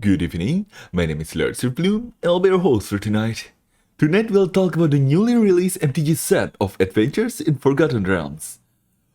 Good evening, my name is Silverbloom and I'll be your host for tonight. Tonight we'll talk about the newly released MTG set of Adventures in Forgotten Realms.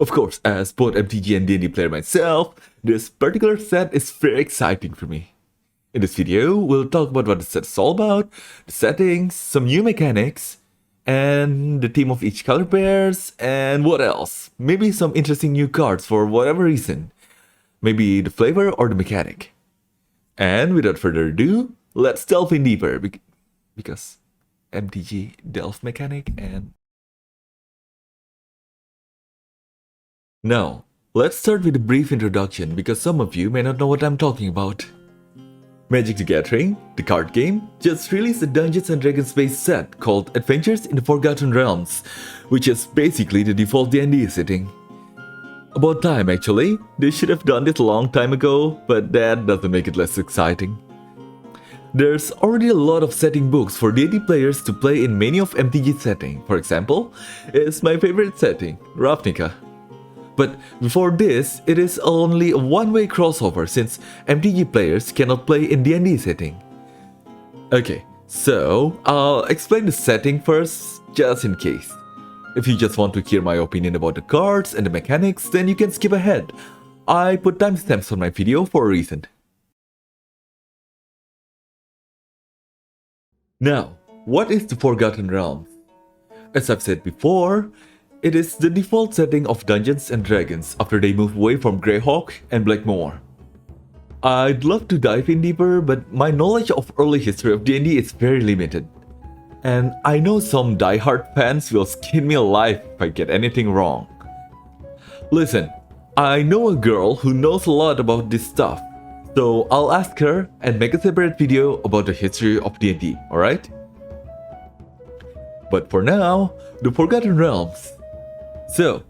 Of course, as both MTG and D&D player myself, this particular set is very exciting for me. In this video, we'll talk about what the set is all about, the settings, some new mechanics, and the theme of each color pairs, and what else? Maybe some interesting new cards for whatever reason. Maybe the flavor or the mechanic. And without further ado, let's delve in deeper, because MTG delve mechanic and... Now, let's start with a brief introduction because some of you may not know what I'm talking about. Magic the Gathering, the card game, just released a Dungeons & Dragons based set called Adventures in the Forgotten Realms, which is basically the default D&D setting. About time actually, they should have done this a long time ago, but that doesn't make it less exciting. There's already a lot of setting books for D&D players to play in many of MTG setting. For example, is my favorite setting, Ravnica. But before this, it is only a one-way crossover since MTG players cannot play in D&D setting. Okay, so I'll explain the setting first, just in case. If you just want to hear my opinion about the cards and the mechanics, then you can skip ahead. I put timestamps on my video for a reason. Now, what is the Forgotten Realms? As I've said before, it is the default setting of Dungeons & Dragons after they move away from Greyhawk and Blackmoor. I'd love to dive in deeper, but my knowledge of early history of D&D is very limited. And I know some die-hard fans will skin me alive if I get anything wrong. Listen, I know a girl who knows a lot about this stuff, so I'll ask her and make a separate video about the history of D&D, alright? But for now, the Forgotten Realms. So,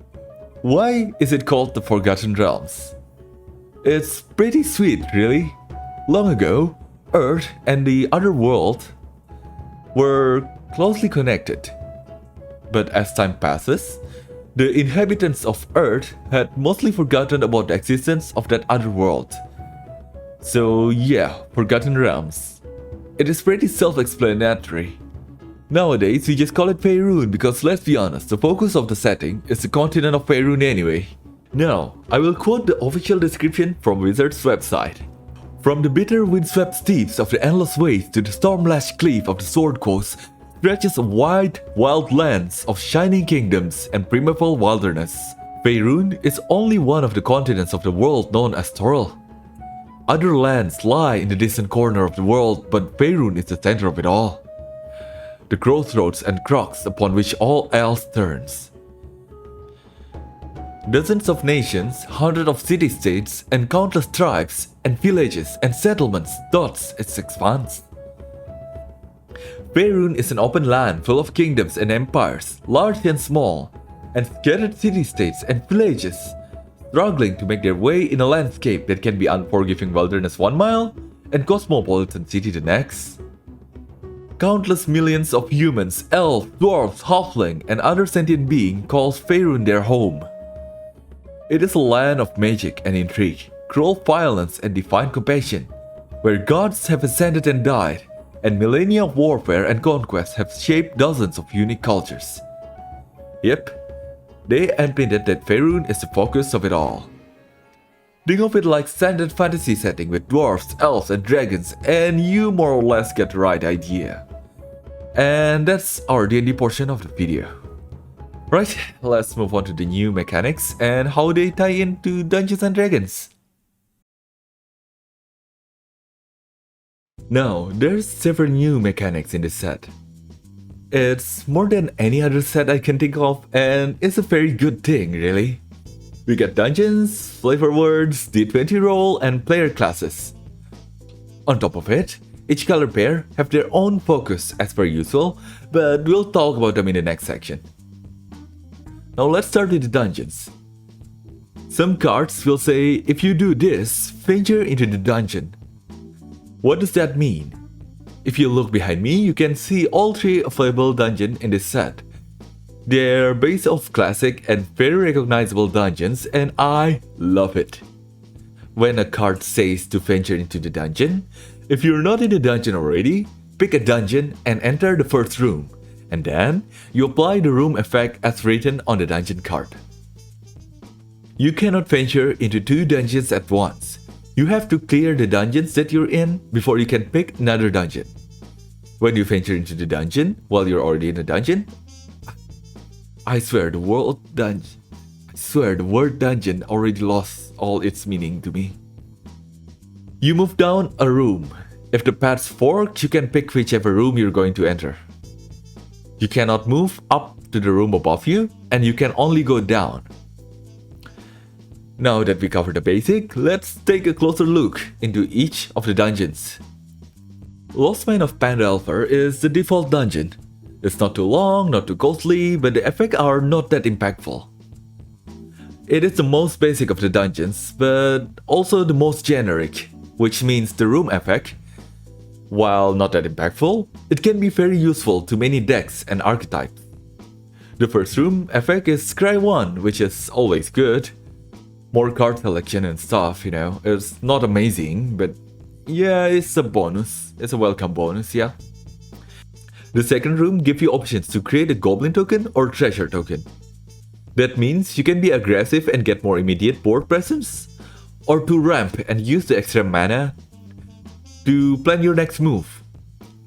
why is it called the Forgotten Realms? It's pretty sweet, really. Long ago, Earth and the other world were closely connected. But as time passes, the inhabitants of Earth had mostly forgotten about the existence of that other world. So yeah, Forgotten Realms. It is pretty self-explanatory. Nowadays, we just call it Faerun because let's be honest, the focus of the setting is the continent of Faerun anyway. Now, I will quote the official description from Wizards' website. From the bitter windswept steeps of the endless waste to the storm-lashed cliff of the Sword Coast stretches a wide, wild lands of shining kingdoms and primeval wilderness. Faerun is only one of the continents of the world known as Toril. Other lands lie in the distant corner of the world, but Faerun is the center of it all. The crossroads and crux upon which all else turns. Dozens of nations, hundreds of city-states, and countless tribes and villages and settlements dots its expanse. Faerun is an open land full of kingdoms and empires, large and small, and scattered city-states and villages, struggling to make their way in a landscape that can be unforgiving wilderness 1 mile and cosmopolitan city the next. Countless millions of humans, elves, dwarves, halfling, and other sentient beings call Faerun their home. It is a land of magic and intrigue, cruel violence and divine compassion, where gods have ascended and died, and millennia of warfare and conquest have shaped dozens of unique cultures. Yep, they admitted that Faerun is the focus of it all. Think of it like standard fantasy setting with dwarves, elves, and dragons, and you more or less get the right idea. And that's our D&D portion of the video. Right, let's move on to the new mechanics and how they tie into Dungeons & Dragons. Now, there's several new mechanics in this set. It's more than any other set I can think of, and it's a very good thing, really. We get dungeons, flavor words, D20 roll, and player classes. On top of it, each color pair have their own focus as per usual, but we'll talk about them in the next section. Now let's start with the dungeons. Some cards will say, if you do this, venture into the dungeon. What does that mean? If you look behind me, you can see all 3 available dungeons in this set. They're based off classic and very recognizable dungeons, and I love it. When a card says to venture into the dungeon, If you're not in the dungeon already, pick a dungeon and enter the first room, and then you apply the room effect as written on the dungeon card. You cannot venture into 2 dungeons at once. You have to clear the dungeons that you're in before you can pick another dungeon. When you venture into the dungeon while you're already in the dungeon, I swear the word dungeon already lost all its meaning to me. You move down a room. If the path's forked, you can pick whichever room you're going to enter. You cannot move up to the room above you, and you can only go down. Now that we covered the basic, let's take a closer look into each of the dungeons. Lost Mine of Pandalver is the default dungeon. It's not too long, not too costly, but the effects are not that impactful. It is the most basic of the dungeons, but also the most generic, which means the room effect, while not that impactful, it can be very useful to many decks and archetypes. The first room effect is Scry 1, which is always good. More card selection and stuff, it's not amazing, but yeah, it's a bonus. It's a welcome bonus, yeah. The second room gives you options to create a goblin token or treasure token. That means you can be aggressive and get more immediate board presence, or to ramp and use the extra mana to plan your next move.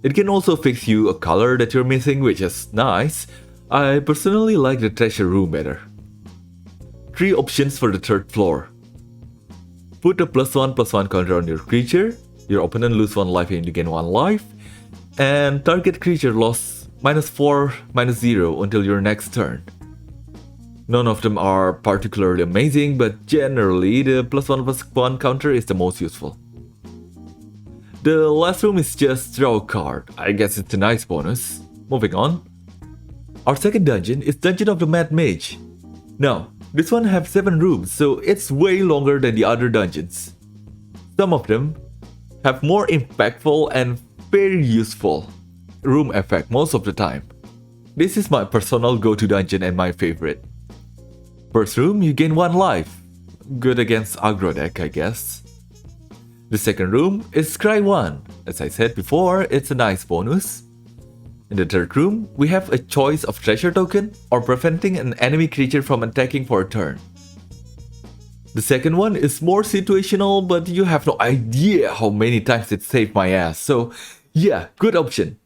It can also fix you a color that you're missing, which is nice. I personally like the treasure room better. 3 options for the third floor. Put a +1/+1 counter on your creature, your opponent lose 1 life and you gain 1 life, and target creature lost -4, -0 until your next turn. None of them are particularly amazing, but generally the +1/+1 counter is the most useful. The last room is just draw a card. I guess it's a nice bonus. Moving on. Our second dungeon is Dungeon of the Mad Mage. Now, this one has 7 rooms, so it's way longer than the other dungeons. Some of them have more impactful and very useful room effect most of the time. This is my personal go-to dungeon and my favorite. First room, you gain 1 life. Good against aggro deck, I guess. The second room is Scry 1. As I said before, it's a nice bonus. In the third room, we have a choice of treasure token or preventing an enemy creature from attacking for a turn. The second one is more situational, but you have no idea how many times it saved my ass, so yeah, good option.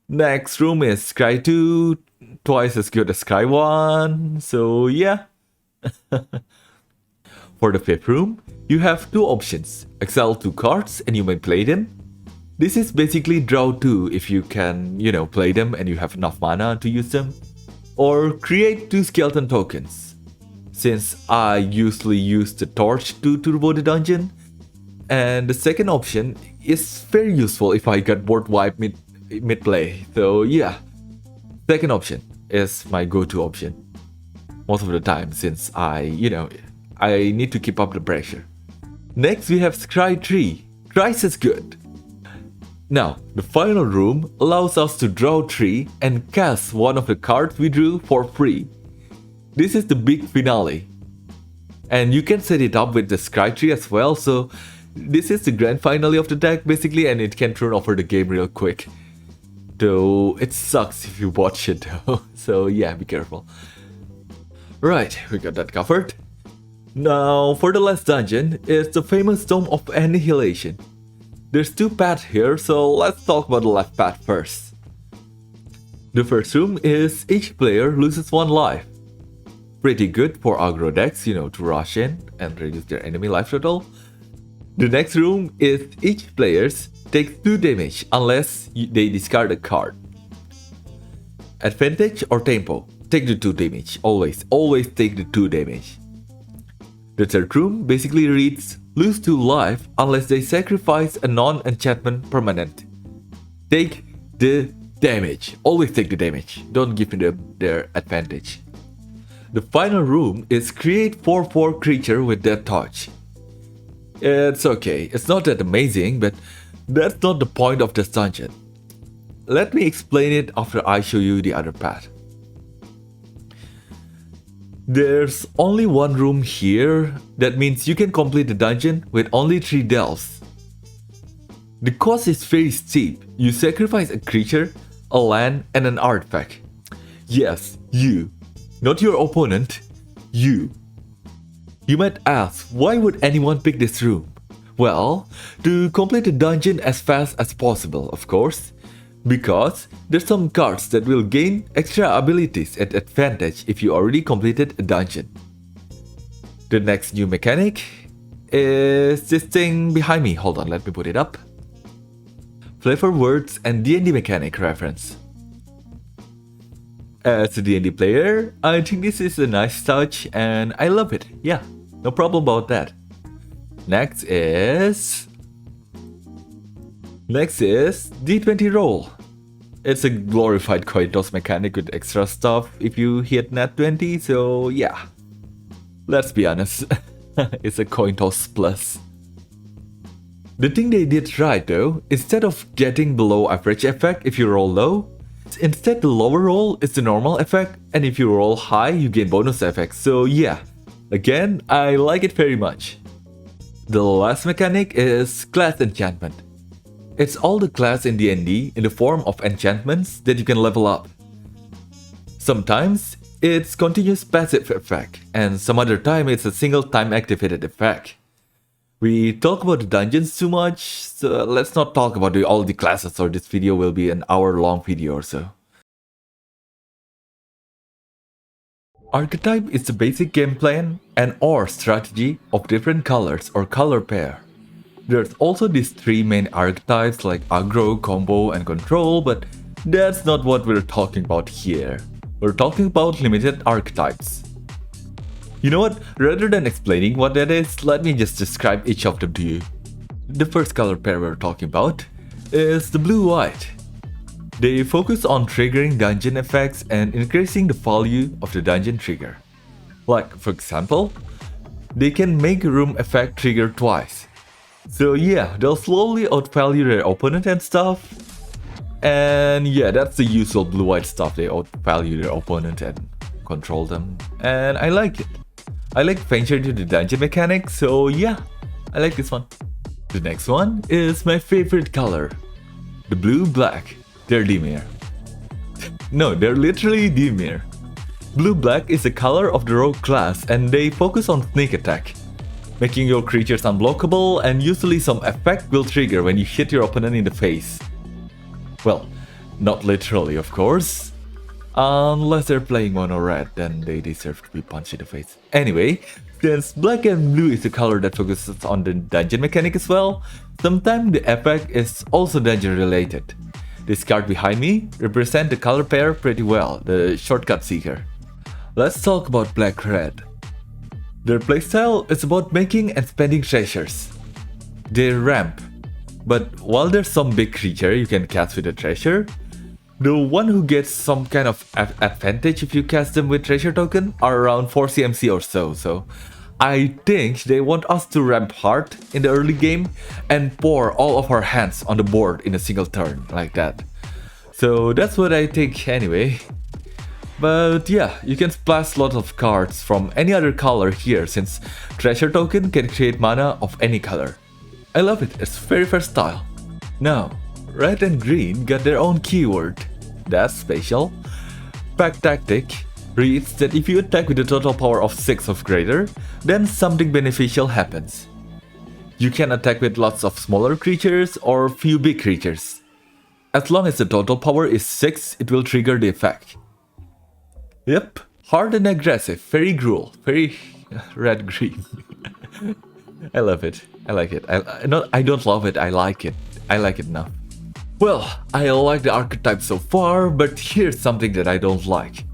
Next room is Scry 2, twice as good as Scry 1, so yeah. For the fifth room, you have 2 options, exile 2 cards and you may play them. This is basically draw 2 if you can, play them and you have enough mana to use them. Or create 2 skeleton tokens. Since I usually use the torch to turbo the dungeon. And the second option is very useful if I got board wipe mid-play. So yeah, second option is my go-to option. Most of the time since I need to keep up the pressure. Next we have Scry 3. Thrice as good. Now, the final room allows us to draw 3 and cast one of the cards we drew for free. This is the big finale. And you can set it up with the Scry 3 as well, so this is the grand finale of the deck basically, and it can turn over the game real quick. Though it sucks if you watch it though, so yeah, be careful. Right, we got that covered. Now, for the last dungeon, it's the famous Dome of Annihilation. There's 2 paths here, so let's talk about the left path first. The first room is each player loses 1 life. Pretty good for aggro decks, to rush in and reduce their enemy life total. The next room is each player takes 2 damage unless they discard a card. Advantage or tempo, take the 2 damage, always take the 2 damage. The third room basically reads, lose 2 life unless they sacrifice a non-enchantment permanent. Take the damage. Always take the damage. Don't give me their advantage. The final room is create 4/4 creature with Death Touch. It's okay. It's not that amazing, but that's not the point of this dungeon. Let me explain it after I show you the other path. There's only 1 room here. That means you can complete the dungeon with only 3 delves. The cost is very steep. You sacrifice a creature, a land, and an artifact. Yes, you. Not your opponent. You. You might ask, why would anyone pick this room? Well, to complete the dungeon as fast as possible, of course. Because there's some cards that will gain extra abilities at advantage if you already completed a dungeon. The next new mechanic is this thing behind me. Hold on, let me put it up. Flavor words and D&D mechanic reference. As a D&D player, I think this is a nice touch and I love it. Yeah, no problem about that. Next is D20 roll. It's a glorified coin toss mechanic with extra stuff if you hit nat 20, so yeah. Let's be honest, it's a coin toss plus. The thing they did right though, instead of getting below average effect if you roll low, instead the lower roll is the normal effect, and if you roll high you gain bonus effects, so yeah. Again, I like it very much. The last mechanic is class enchantment. It's all the class in D&D in the form of enchantments that you can level up. Sometimes it's continuous passive effect, and some other time it's a single time activated effect. We talk about the dungeons too much, so let's not talk about all the classes or this video will be an hour-long video or so. Archetype is the basic game plan and or strategy of different colors or color pair. There's also these three main archetypes like aggro, combo, and control, but that's not what we're talking about here. We're talking about limited archetypes. You know what? Rather than explaining what that is, let me just describe each of them to you. The first color pair we're talking about is the blue-white. They focus on triggering dungeon effects and increasing the value of the dungeon trigger. Like, for example, they can make a room effect trigger twice. So yeah, they'll slowly outvalue their opponent and stuff. And yeah, that's the usual blue-white stuff. They outvalue their opponent and control them. And I like it. I like venture to the dungeon mechanic, so yeah, I like this one. The next one is my favorite color. The blue-black. They're Dimir. No, they're literally Dimir. Blue-black is the color of the rogue class and they focus on sneak attack, making your creatures unblockable, and usually some effect will trigger when you hit your opponent in the face. Well, not literally of course. Unless they're playing mono red, then they deserve to be punched in the face. Anyway, since black and blue is the color that focuses on the dungeon mechanic as well, sometimes the effect is also dungeon related. This card behind me represents the color pair pretty well, the Shortcut Seeker. Let's talk about black-red. Their playstyle is about making and spending treasures. They ramp, but while there's some big creature you can cast with a treasure, the one who gets some kind of advantage if you cast them with treasure token are around 4 CMC or so I think they want us to ramp hard in the early game and pour all of our hands on the board in a single turn, like that. So that's what I think anyway. But yeah, you can splash lots of cards from any other color here since treasure token can create mana of any color. I love it, it's very versatile. Now, red and green got their own keyword. That's special. Pack Tactic reads that if you attack with a total power of 6 or greater, then something beneficial happens. You can attack with lots of smaller creatures or few big creatures. As long as the total power is 6, it will trigger the effect. Yep, hard and aggressive, very gruel, very red-green. I love it, I like it. I don't love it, I like it. I like it enough. Well, I like the archetype so far, but here's something that I don't like.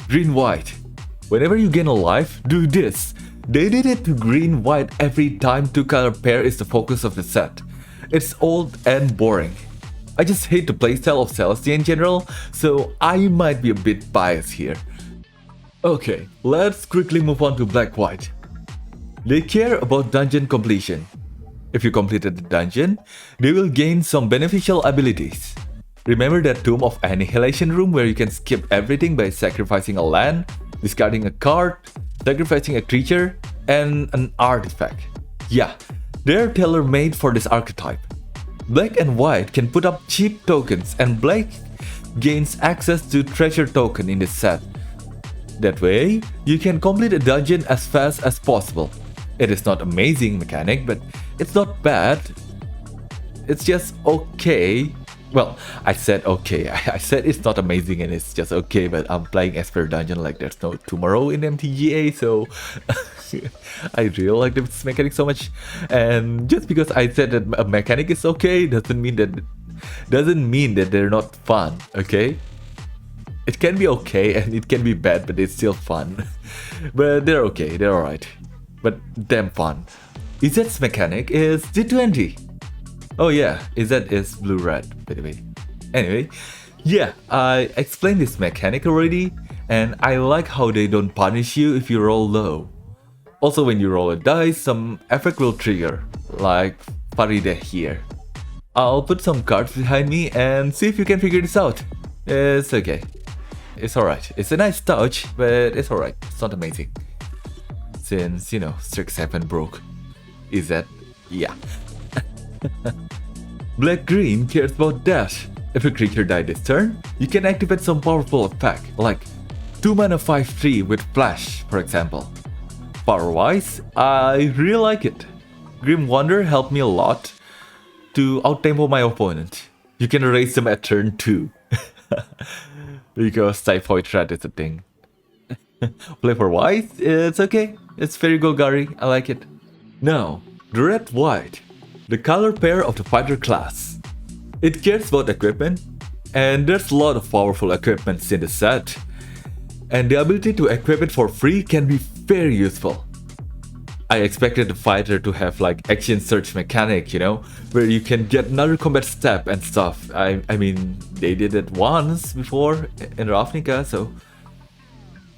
Green-white. Whenever you gain a life, do this. They did it to green-white every time 2-color pair is the focus of the set. It's old and boring. I just hate the playstyle of Celestia in general, so I might be a bit biased here. Okay, let's quickly move on to black-white. They care about dungeon completion. If you completed the dungeon, they will gain some beneficial abilities. Remember that Tomb of Annihilation room where you can skip everything by sacrificing a land, discarding a card, sacrificing a creature, and an artifact. Yeah, they're tailor-made for this archetype. Black and white can put up cheap tokens, and black gains access to treasure token in this set. That way, you can complete a dungeon as fast as possible. It is not amazing mechanic, but it's not bad. It's just okay. Well, I said okay. I said it's not amazing and it's just okay, but I'm playing as per dungeon like there's no tomorrow in MTGA, so I really like this mechanic so much. And just because I said that a mechanic is okay doesn't mean that they're not fun, okay? It can be okay and it can be bad, but it's still fun. But they're okay, they're alright. But damn fun. Izet's mechanic is G20. Oh yeah, Izet is blue-red, by the way. Anyway, yeah, I explained this mechanic already, and I like how they don't punish you if you roll low. Also, when you roll a dice, some effect will trigger, like Faride here. I'll put some cards behind me and see if you can figure this out. It's okay. It's alright. It's a nice touch, but it's alright. It's not amazing. Since, you know, Strix 7 broke. Izet, yeah. Black-green cares about dash. If a creature dies this turn, you can activate some powerful effect, like 2 mana 5/3 with flash, for example. Power-wise, I really like it. Grim Wonder helped me a lot to outtempo my opponent. You can erase them at turn 2. Because Typhoid Rat is a thing. Flavor-wise, it's okay. It's very Golgari, I like it. Now, the red-white. The color pair of the fighter class. It cares about equipment, and there's a lot of powerful equipments in the set. And the ability to equip it for free can be very useful. I expected the fighter to have like action search mechanic, you know, where you can get another combat step and stuff. I mean, they did it once before in Ravnica, so...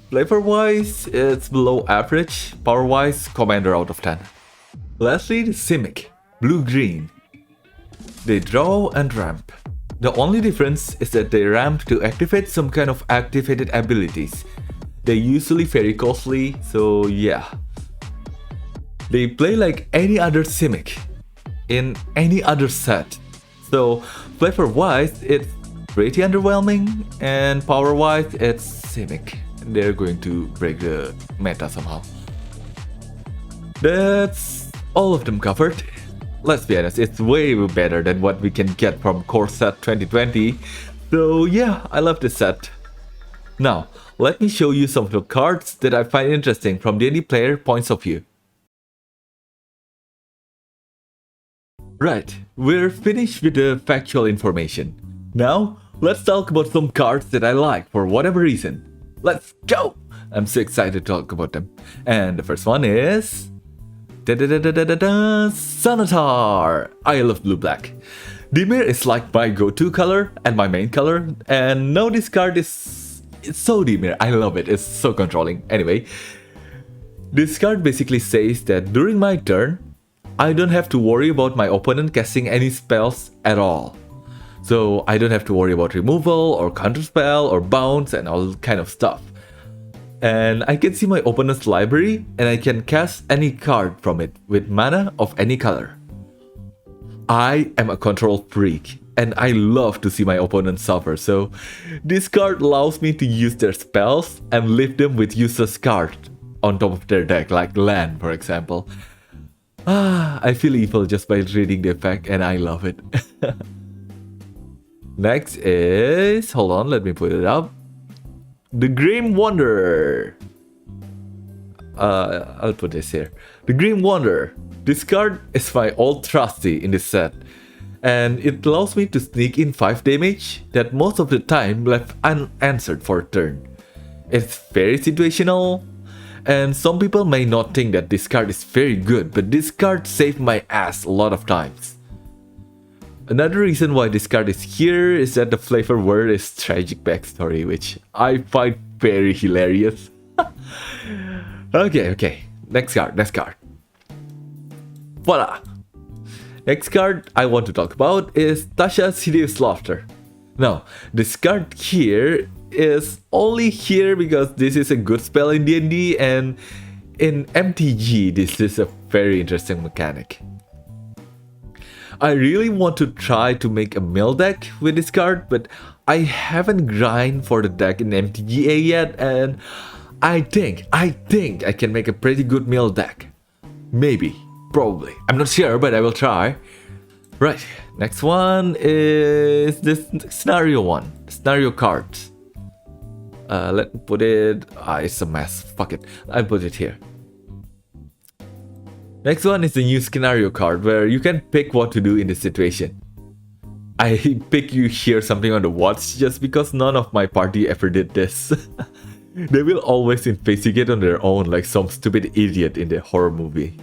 Flavor-wise, it's below average. Power-wise, Commander out of 10. Lastly, the Simic. Blue-green. They draw and ramp. The only difference is that they ramp to activate some kind of activated abilities. They're usually very costly, so yeah. They play like any other Simic in any other set. So flavor-wise, it's pretty underwhelming, and power-wise, it's Simic. They're going to break the meta somehow. That's all of them covered. Let's be honest, it's way better than what we can get from Core Set 2020. So yeah, I love this set. Now, let me show you some of the cards that I find interesting from D&D player points of view. Right, we're finished with the factual information. Now, let's talk about some cards that I like for whatever reason. Let's go! I'm so excited to talk about them. And the first one is... Sanatar! I love blue-black. Dimir is like my go-to color and my main color, and now this card is... It's so Dimir, I love it, it's so controlling. Anyway, this card basically says that during my turn, I don't have to worry about my opponent casting any spells at all. So I don't have to worry about removal or counterspell or bounce and all kind of stuff. And I can see my opponent's library and I can cast any card from it with mana of any color. I am a control freak and I love to see my opponent suffer, so this card allows me to use their spells and leave them with useless cards on top of their deck, like land for example. I feel evil just by reading the effect and I love it. Next is... hold on, let me put it up. The Grim Wanderer. I'll put this here. The Grim Wanderer. This card is my old trusty in this set. And it allows me to sneak in 5 damage that most of the time left unanswered for a turn. It's very situational. And some people may not think that this card is very good, but this card saved my ass a lot of times. Another reason why this card is here is that the flavor word is tragic backstory, which I find very hilarious. Okay. Next card. Voila! Next card I want to talk about is Tasha's Hideous Laughter. Now, this card here is only here because this is a good spell in D&D, and in MTG this is a very interesting mechanic. I really want to try to make a mill deck with this card, but I haven't grind for the deck in MTGA yet, and I think I can make a pretty good mill deck. Maybe, probably. I'm not sure, but I will try. Right, next one is this scenario one. Scenario cards. Let me put it... it's a mess. Fuck it. I'll put it here. Next one is the new scenario card where you can pick what to do in this situation. I pick you hear something on the watch just because none of my party ever did this. They will always investigate on their own like some stupid idiot in the horror movie.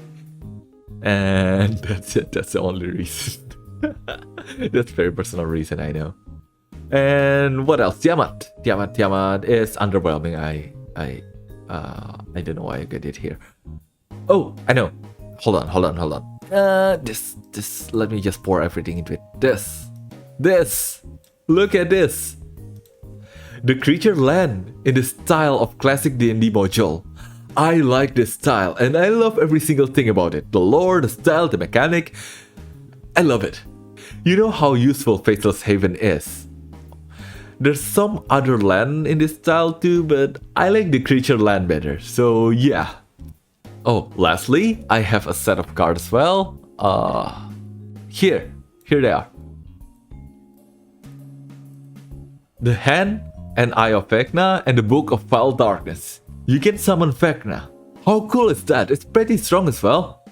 And that's it, that's the only reason. That's a very personal reason, I know. And what else? Tiamat is underwhelming. I don't know why I got it here. Oh, I know. Hold on. This. Let me just pour everything into it. This. Look at this. The creature land in the style of classic D&D module. I like this style, and I love every single thing about it. The lore, the style, the mechanic. I love it. You know how useful Faithless Haven is. There's some other land in this style too, but I like the creature land better, so yeah. Oh, lastly, I have a set of cards as well. Here they are. The Hand and Eye of Vecna and the Book of Foul Darkness. You can summon Vecna. How cool is that? It's pretty strong as well.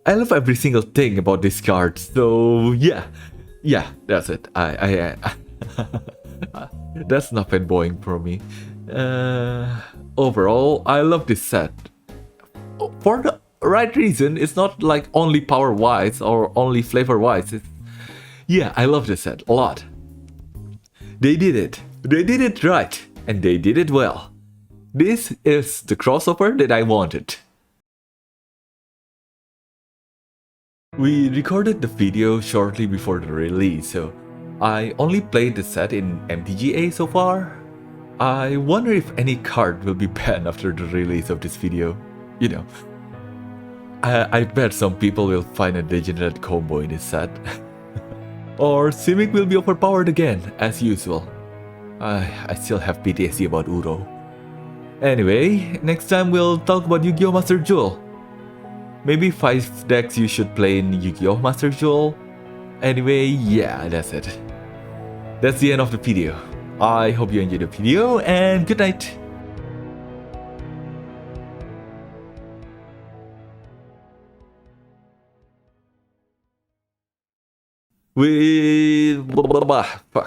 I love every single thing about this card, so yeah, that's it. That's not fanboying for me. Overall, I love this set. For the right reason, it's not like only power-wise or only flavor-wise. Yeah, I love this set a lot. They did it right, and they did it well. This is the crossover that I wanted. We recorded the video shortly before the release, so I only played the set in MTGA so far. I wonder if any card will be banned after the release of this video. You know, I bet some people will find a degenerate combo in this set. Or Simic will be overpowered again, as usual. I still have PTSD about Uro. Anyway, next time we'll talk about Yu-Gi-Oh! Master Duel. Maybe 5 decks you should play in Yu-Gi-Oh! Master Duel. Anyway, yeah, that's it. That's the end of the video. I hope you enjoyed the video, and good night! Fuck.